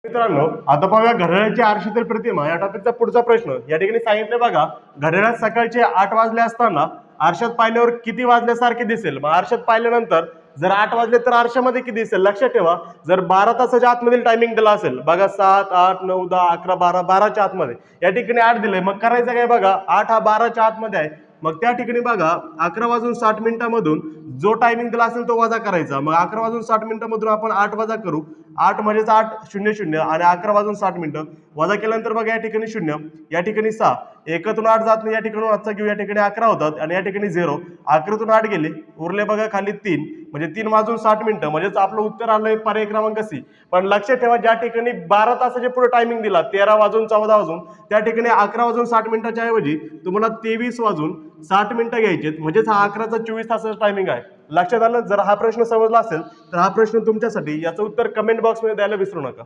मित्रांनो, आता पाहूया घड्याळाची आरशातील प्रतिमा या टॉपिकचा पुढचा प्रश्न. या ठिकाणी सांगितले बघा, घड्याळात सकाळचे 8 वाजले असताना आरशात पाहिल्यावर किती वाजल्यासारखे दिसेल. मग आरशात पाहिल्यानंतर जर 8 वाजले तर आरशामध्ये किती दिसेल. लक्षात ठेवा, जर 12 तासाच्या आतमधील टायमिंग दिला असेल बघा, 7, 8, 9, 10, 11, 12, 12च्या आतमध्ये, या ठिकाणी 8 दिलंय. मग करायचं काय बघा, 8 हा 12च्या आतमध्ये आहे. मग त्या ठिकाणी बघा 11:60 जो टायमिंग दिला असेल तो वजा करायचा. मग 11:60 आपण 8 वजा करू. 8 म्हणजेच 8:00 आणि 11:60 वजा केल्यानंतर बघा या ठिकाणी 0, या ठिकाणी 6, एकातून 8 जात नाही, या ठिकाणी 8चा घेऊ, या ठिकाणी 11 होतात आणि या ठिकाणी 0, 11तून 8 गेले, उरले बघा खाली 3, म्हणजे 3:60 म्हणजेच आपलं उत्तर आलंय पर्याय क्रमांक सी. पण लक्षात ठेवा, ज्या ठिकाणी 12 तासाच्या पुढे टायमिंग दिला 13:14 त्या ठिकाणी 11:60 ऐवजी तुम्हाला 23:60 घ्यायचे, म्हणजेच हा 11:24 तासाचा टायमिंग आहे. लक्षात आलं. जर हा प्रश्न समजला असेल तर हा प्रश्न तुमच्यासाठी, याचं उत्तर कमेंट बॉक्समध्ये द्यायला विसरू नका.